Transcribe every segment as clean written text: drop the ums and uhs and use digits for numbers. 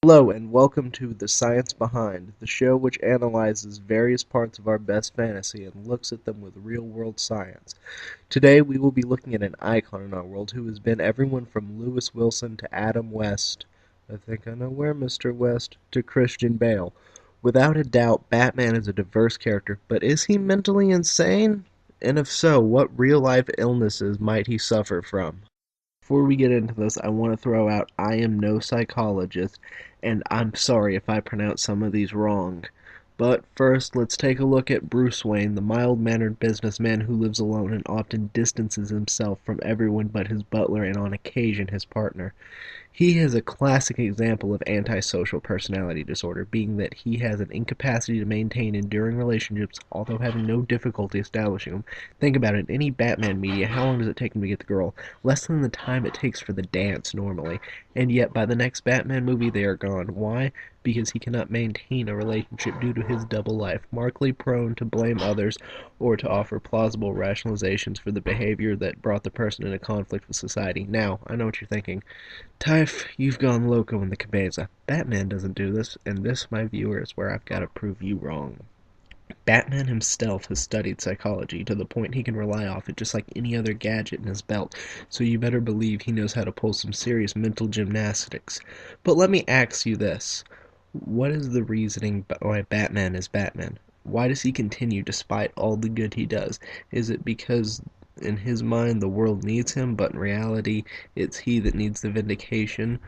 Hello and welcome to The Science Behind, the show which analyzes various parts of our best fantasy and looks at them with real-world science. Today we will be looking at an icon in our world who has been everyone from Lewis Wilson to Adam West, I think I know where, Mr. West, to Christian Bale. Without a doubt, Batman is a diverse character, but is he mentally insane? And if so, what real-life illnesses might he suffer from? Before we get into this, I want to throw out I am no psychologist, and I'm sorry if I pronounce some of these wrong. But first, let's take a look at Bruce Wayne, the mild-mannered businessman who lives alone and often distances himself from everyone but his butler and on occasion his partner. He is a classic example of antisocial personality disorder, being that he has an incapacity to maintain enduring relationships, although having no difficulty establishing them. Think about it, in any Batman media, how long does it take him to get the girl? Less than the time it takes for the dance, normally. And yet, by the next Batman movie, they are gone. Why? Because he cannot maintain a relationship due to his double life, markedly prone to blame others or to offer plausible rationalizations for the behavior that brought the person into conflict with society. Now, I know what you're thinking. Typh, you've gone loco in the cabeza. Batman doesn't do this, and this, my viewer, is where I've got to prove you wrong. Batman himself has studied psychology to the point he can rely off it just like any other gadget in his belt, so you better believe he knows how to pull some serious mental gymnastics. But let me ask you this. What is the reasoning why Batman is Batman? Why does he continue despite all the good he does? Is it because in his mind the world needs him, but in reality it's he that needs the vindication?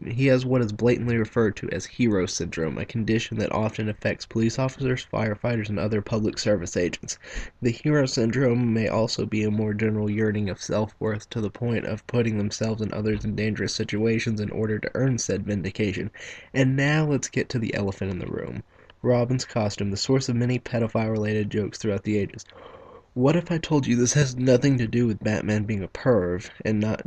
He has what is blatantly referred to as hero syndrome, a condition that often affects police officers, firefighters, and other public service agents. The hero syndrome may also be a more general yearning of self-worth to the point of putting themselves and others in dangerous situations in order to earn said vindication. And now let's get to the elephant in the room. Robin's costume, the source of many pedophile-related jokes throughout the ages. What if I told you this has nothing to do with Batman being a perv, and not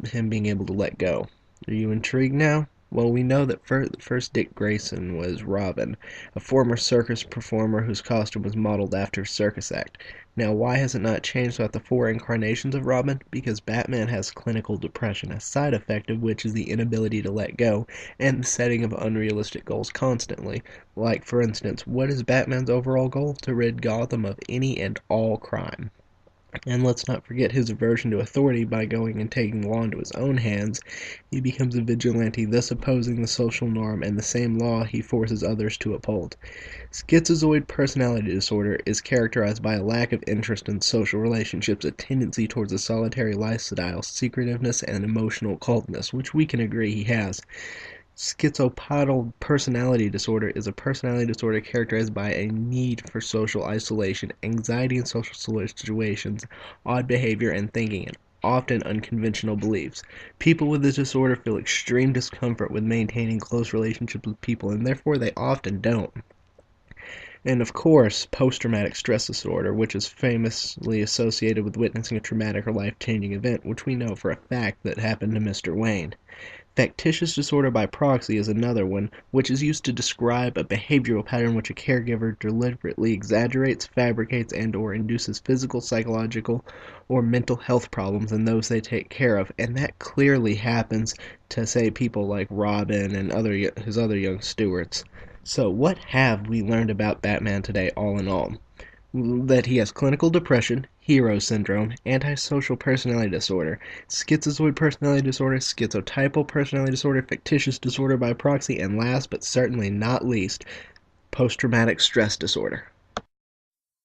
him being able to let go? Are you intrigued now? Well, we know that first Dick Grayson was Robin, a former circus performer whose costume was modeled after a circus act. Now, why has it not changed throughout the four incarnations of Robin? Because Batman has clinical depression, a side effect of which is the inability to let go and the setting of unrealistic goals constantly. Like, for instance, what is Batman's overall goal? To rid Gotham of any and all crime. And let's not forget his aversion to authority. By going and taking the law into his own hands, he becomes a vigilante, thus opposing the social norm and the same law he forces others to uphold. Schizoid personality disorder is characterized by a lack of interest in social relationships, a tendency towards a solitary lifestyle, secretiveness, and emotional coldness, which we can agree he has. Schizoidal personality disorder is a personality disorder characterized by a need for social isolation, anxiety in social situations, odd behavior and thinking, and often unconventional beliefs. People with this disorder feel extreme discomfort with maintaining close relationships with people, and therefore they often don't. And of course, post-traumatic stress disorder, which is famously associated with witnessing a traumatic or life-changing event, which we know for a fact that happened to Mr. Wayne. Factitious disorder by proxy is another one, which is used to describe a behavioral pattern which a caregiver deliberately exaggerates, fabricates, and/or induces physical, psychological, or mental health problems in those they take care of, and that clearly happens to, say, people like Robin and his other young stewards. So what have we learned about Batman today, all in all? That he has clinical depression, hero syndrome, antisocial personality disorder, schizoid personality disorder, schizotypal personality disorder, fictitious disorder by proxy, and last but certainly not least, post-traumatic stress disorder.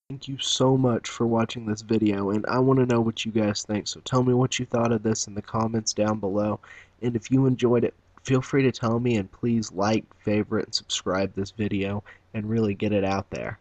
Thank you so much for watching this video, and I want to know what you guys think, so tell me what you thought of this in the comments down below, and if you enjoyed it, feel free to tell me, and please like, favorite, and subscribe this video, and really get it out there.